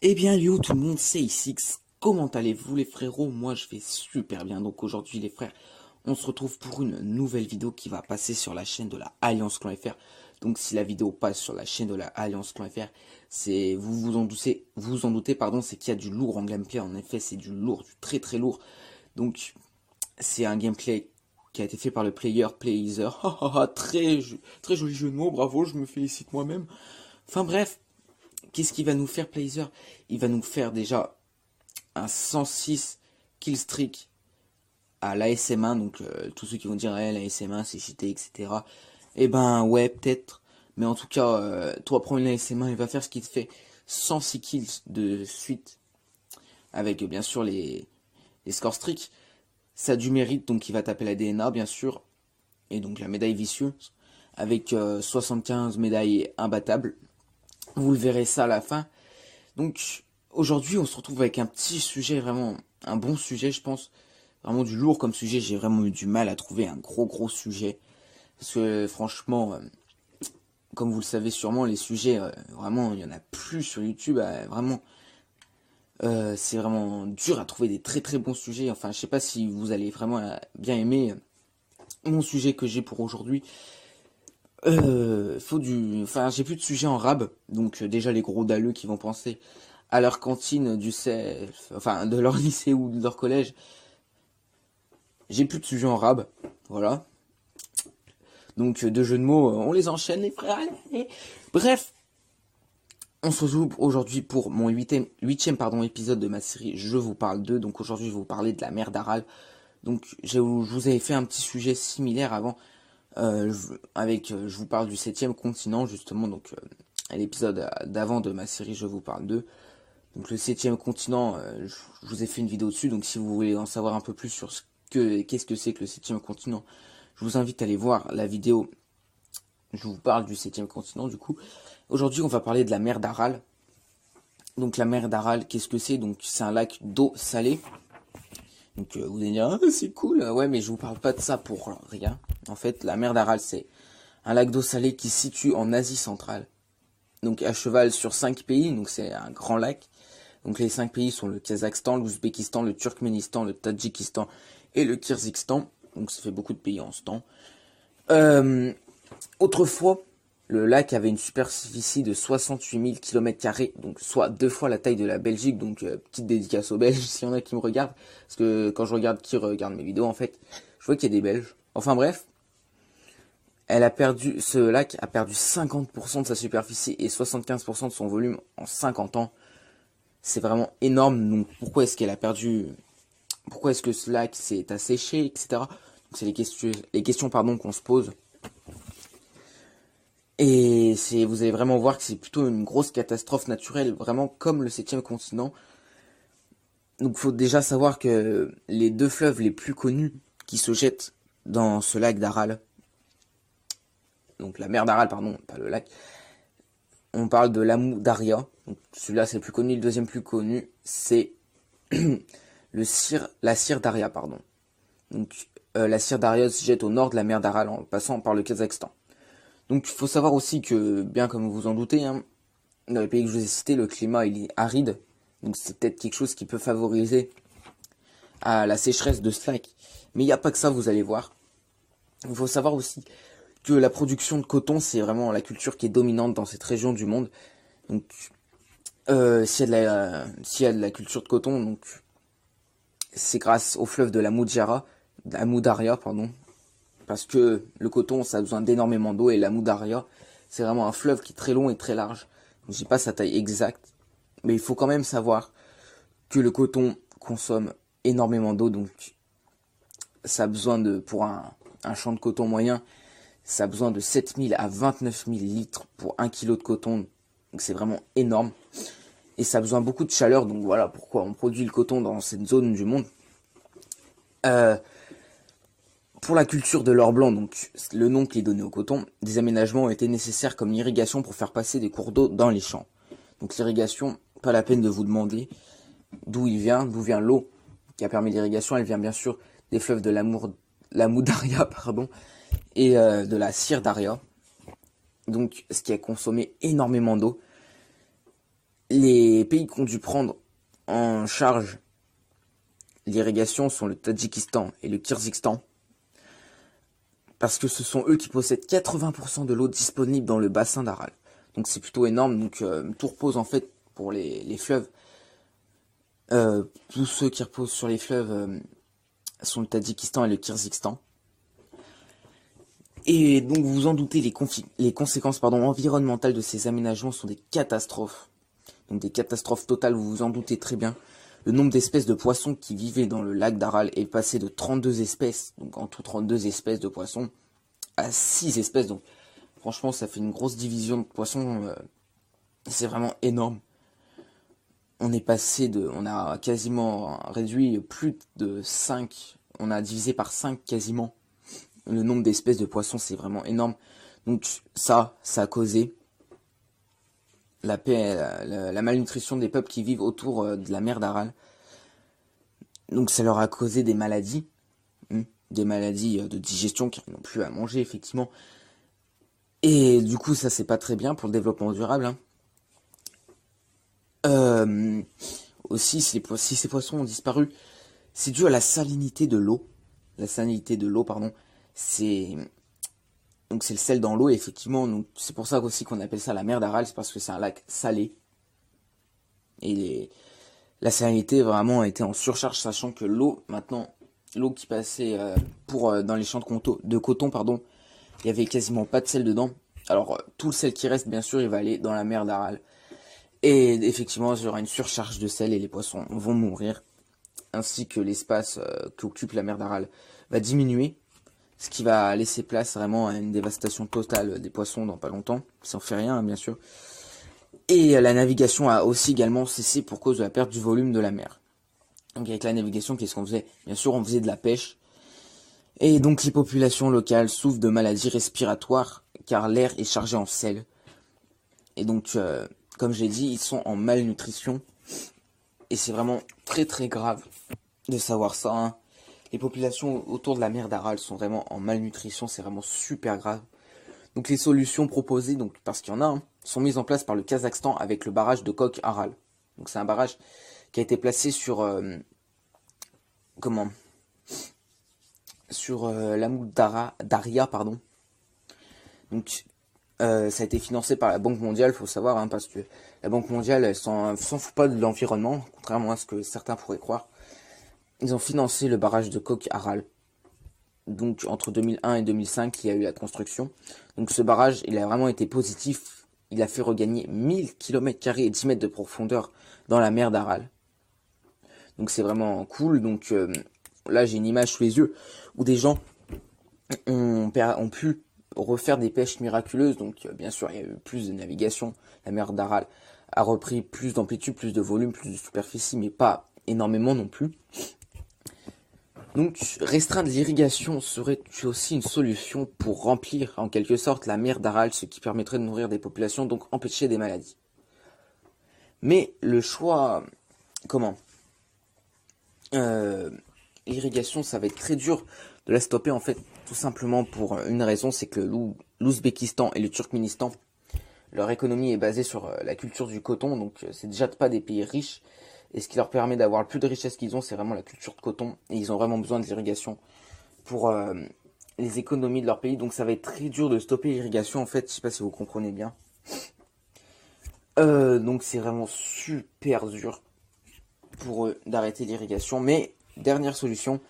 Eh bien, yo tout le monde, c'est Ixx. Comment allez-vous les frérots? Moi je vais super bien. Donc aujourd'hui les frères, on se retrouve pour une nouvelle vidéo qui va passer sur la chaîne de la Alliance Clan FR. Donc si la vidéo passe sur la chaîne de la Alliance Clan FR, c'est vous en doutez pardon, c'est qu'il y a du lourd en gameplay. En effet, c'est du lourd, du très très lourd. Donc c'est un gameplay qui a été fait par le player Player. Très joli jeu de mots, bravo, je me félicite moi-même. Enfin bref, qu'est-ce qu'il va nous faire Player? Il va nous faire déjà un 106 kill streak à l'ASM1, donc tous ceux qui vont dire ouais, l'ASM1 c'est cheaté, etc. Eh ben ouais, peut-être, mais en tout cas, toi prends une ASM1, il va faire ce qui te fait 106 kills de suite, avec bien sûr les scores streaks. Ça a du mérite, donc il va taper la DNA bien sûr, et donc la médaille vicieuse, avec 75 médailles imbattables. Vous le verrez ça à la fin. Donc aujourd'hui on se retrouve avec un petit sujet, vraiment un bon sujet je pense, vraiment du lourd comme sujet. J'ai vraiment eu du mal à trouver un gros sujet, parce que franchement, comme vous le savez sûrement, les sujets, vraiment il y en a plus sur YouTube, vraiment, c'est vraiment dur à trouver des très bons sujets. Enfin je sais pas si vous allez vraiment bien aimer mon sujet que j'ai pour aujourd'hui. Enfin j'ai plus de sujets en rab, donc déjà les gros dalleux qui vont penser à leur cantine du CF, enfin de leur lycée ou de leur collège. J'ai plus de sujets en rab, voilà. Donc de jeux de mots, on les enchaîne les frères. Allez. Bref, on se retrouve aujourd'hui pour mon huitième épisode de ma série Je vous parle d'eux. Donc aujourd'hui je vais vous parler de la mer d'Aral. Donc je vous avais fait un petit sujet similaire avant, je vous parle du septième continent justement, donc à l'épisode d'avant de ma série Je vous parle d'eux. Donc le septième continent, je vous ai fait une vidéo dessus, donc si vous voulez en savoir un peu plus sur qu'est-ce que c'est que le septième continent, je vous invite à aller voir la vidéo. Je vous parle du septième continent du coup. Aujourd'hui on va parler de la mer d'Aral. Donc la mer d'Aral, qu'est-ce que c'est? Donc c'est un lac d'eau salée. Donc vous allez dire, ah, c'est cool, ouais, mais je vous parle pas de ça pour rien. En fait, la mer d'Aral, c'est un lac d'eau salée qui se situe en Asie centrale. Donc à cheval sur 5 pays, donc c'est un grand lac. Donc les 5 pays sont le Kazakhstan, l'Ouzbékistan, le Turkménistan, le Tadjikistan et le Kyrgyzstan. Donc ça fait beaucoup de pays en ce temps. Autrefois, le lac avait une superficie de 68 000 km², donc soit 2 fois la taille de la Belgique. Donc petite dédicace aux Belges s'il y en a qui me regardent, parce que quand je regarde qui regarde mes vidéos en fait, je vois qu'il y a des Belges. Enfin bref, ce lac a perdu 50% de sa superficie et 75% de son volume en 50 ans. C'est vraiment énorme. Donc pourquoi est-ce que ce lac s'est asséché, etc. Donc c'est les questions qu'on se pose. Et vous allez vraiment voir que c'est plutôt une grosse catastrophe naturelle, vraiment comme le septième continent. Donc il faut déjà savoir que les deux fleuves les plus connus qui se jettent dans ce lac d'Aral, donc la mer d'Aral, pardon, pas le lac, on parle de l'Amou Daria. Donc celui-là c'est le plus connu. Le deuxième plus connu c'est la Sir Daria, pardon. Donc la Sir Daria se jette au nord de la mer d'Aral en passant par le Kazakhstan. Donc il faut savoir aussi que, bien comme vous en doutez, hein, dans les pays que je vous ai cités, le climat il est aride. Donc c'est peut-être quelque chose qui peut favoriser à la sécheresse de ce lac. Mais il n'y a pas que ça, vous allez voir. Il faut savoir aussi que la production de coton, c'est vraiment la culture qui est dominante dans cette région du monde. Donc s'il y a de la culture de coton, donc c'est grâce au fleuve de la Moudaria, pardon. Parce que le coton, ça a besoin d'énormément d'eau, et la Moudaria, c'est vraiment un fleuve qui est très long et très large. Je sais pas sa taille exacte, mais il faut quand même savoir que le coton consomme énormément d'eau, donc ça a besoin pour un champ de coton moyen, ça a besoin de 7000 à 29 000 litres pour 1 kg de coton, donc c'est vraiment énorme. Et ça a besoin beaucoup de chaleur, donc voilà pourquoi on produit le coton dans cette zone du monde. Pour la culture de l'or blanc, donc le nom qui est donné au coton, des aménagements ont été nécessaires comme l'irrigation pour faire passer des cours d'eau dans les champs. Donc l'irrigation, pas la peine de vous demander d'où vient l'eau qui a permis l'irrigation. Elle vient bien sûr des fleuves de la Moudaria, pardon, et de la Sir Daria. Donc ce qui a consommé énormément d'eau. Les pays qui ont dû prendre en charge l'irrigation sont le Tadjikistan et le Kyrgyzstan, parce que ce sont eux qui possèdent 80% de l'eau disponible dans le bassin d'Aral. Donc c'est plutôt énorme, donc tout repose en fait pour les fleuves. Tous ceux qui reposent sur les fleuves sont le Tadjikistan et le Kyrgyzstan. Et donc vous vous en doutez, les conséquences environnementales de ces aménagements sont des catastrophes. Donc des catastrophes totales, vous vous en doutez très bien. Le nombre d'espèces de poissons qui vivaient dans le lac d'Aral est passé de 32 espèces, donc en tout 32 espèces de poissons, à 6 espèces. Donc franchement, ça fait une grosse division de poissons. C'est vraiment énorme. On a quasiment réduit plus de 5. On a divisé par 5 quasiment le nombre d'espèces de poissons, c'est vraiment énorme. Donc ça a causé la malnutrition des peuples qui vivent autour de la mer d'Aral. Donc ça leur a causé des maladies de digestion qui n'ont plus à manger effectivement. Et du coup ça c'est pas très bien pour le développement durable. Aussi si ces poissons ont disparu, c'est dû à la salinité de l'eau. La salinité de l'eau, c'est le sel dans l'eau, effectivement. Donc c'est pour ça aussi qu'on appelle ça la mer d'Aral, c'est parce que c'est un lac salé. Et la salinité vraiment a été en surcharge, sachant que l'eau qui passait dans les champs de coton, il y avait quasiment pas de sel dedans. Alors tout le sel qui reste, bien sûr, il va aller dans la mer d'Aral. Et effectivement, il y aura une surcharge de sel et les poissons vont mourir. Ainsi que l'espace qu'occupe la mer d'Aral va diminuer. Ce qui va laisser place vraiment à une dévastation totale des poissons dans pas longtemps. Si on fait rien, bien sûr. Et la navigation a aussi également cessé pour cause de la perte du volume de la mer. Donc avec la navigation, qu'est-ce qu'on faisait? Bien sûr, on faisait de la pêche. Et donc les populations locales souffrent de maladies respiratoires car l'air est chargé en sel. Et donc, comme j'ai dit, ils sont en malnutrition. Et c'est vraiment très très grave de savoir ça. Les populations autour de la mer d'Aral sont vraiment en malnutrition, c'est vraiment super grave. Donc les solutions proposées, parce qu'il y en a, sont mises en place par le Kazakhstan avec le barrage de Kokh-Aral. Donc c'est un barrage qui a été placé sur l'Amoul Daria, Donc ça a été financé par la Banque mondiale, faut savoir, parce que la Banque mondiale elle s'en fout pas de l'environnement, contrairement à ce que certains pourraient croire. Ils ont financé le barrage de Kokh-Aral. Donc entre 2001 et 2005, il y a eu la construction. Donc ce barrage, il a vraiment été positif. Il a fait regagner 1000 km² et 10 mètres de profondeur dans la mer d'Aral. Donc c'est vraiment cool. Donc là, j'ai une image sous les yeux où des gens ont pu refaire des pêches miraculeuses. Donc bien sûr, il y a eu plus de navigation. La mer d'Aral a repris plus d'amplitude, plus de volume, plus de superficie, mais pas énormément non plus. Donc, restreindre l'irrigation serait aussi une solution pour remplir en quelque sorte la mer d'Aral, ce qui permettrait de nourrir des populations, donc empêcher des maladies. Mais le choix, l'irrigation, ça va être très dur de la stopper en fait, tout simplement pour une raison, c'est que l'Ouzbékistan et le Turkménistan, leur économie est basée sur la culture du coton, donc c'est déjà pas des pays riches. Et ce qui leur permet d'avoir le plus de richesse qu'ils ont, c'est vraiment la culture de coton. Et ils ont vraiment besoin de l'irrigation pour les économies de leur pays. Donc ça va être très dur de stopper l'irrigation, en fait. Je sais pas si vous comprenez bien. Donc c'est vraiment super dur pour eux d'arrêter l'irrigation. Mais, dernière solution,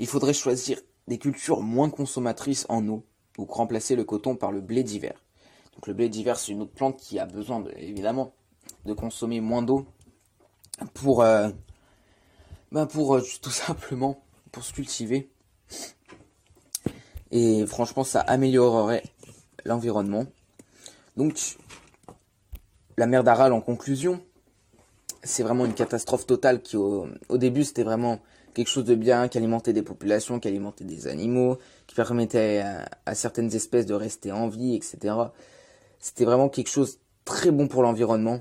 il faudrait choisir des cultures moins consommatrices en eau. Donc remplacer le coton par le blé d'hiver. Donc le blé d'hiver, c'est une autre plante qui a besoin, évidemment, de consommer moins d'eau. Pour tout simplement pour se cultiver. Et franchement, ça améliorerait l'environnement. Donc, la mer d'Aral, en conclusion, c'est vraiment une catastrophe totale qui, au début, c'était vraiment quelque chose de bien, qui alimentait des populations, qui alimentait des animaux, qui permettait à certaines espèces de rester en vie, etc. C'était vraiment quelque chose de très bon pour l'environnement.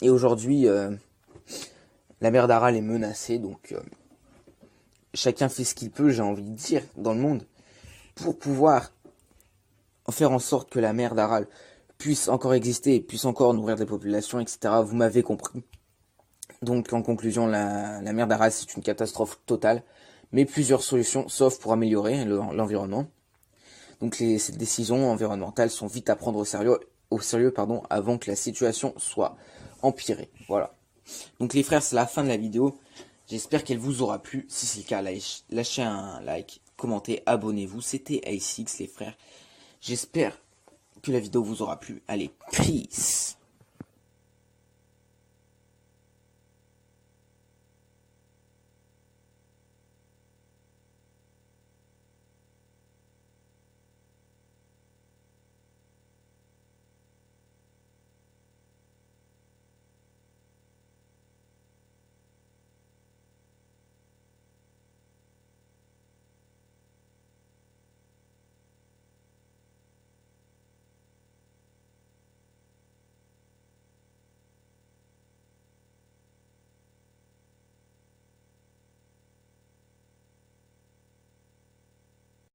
Et aujourd'hui, la mer d'Aral est menacée, donc chacun fait ce qu'il peut, j'ai envie de dire, dans le monde, pour pouvoir faire en sorte que la mer d'Aral puisse encore exister et puisse encore nourrir des populations, etc. Vous m'avez compris. Donc en conclusion, la mer d'Aral c'est une catastrophe totale, mais plusieurs solutions sauf pour améliorer l'environnement. Donc ces décisions environnementales sont vite à prendre au sérieux avant que la situation soit empirée. Voilà. Donc les frères, c'est la fin de la vidéo. J'espère qu'elle vous aura plu. Si c'est le cas, lâchez un like, commentez, abonnez-vous. C'était A6 les frères. J'espère que la vidéo vous aura plu. Allez, peace.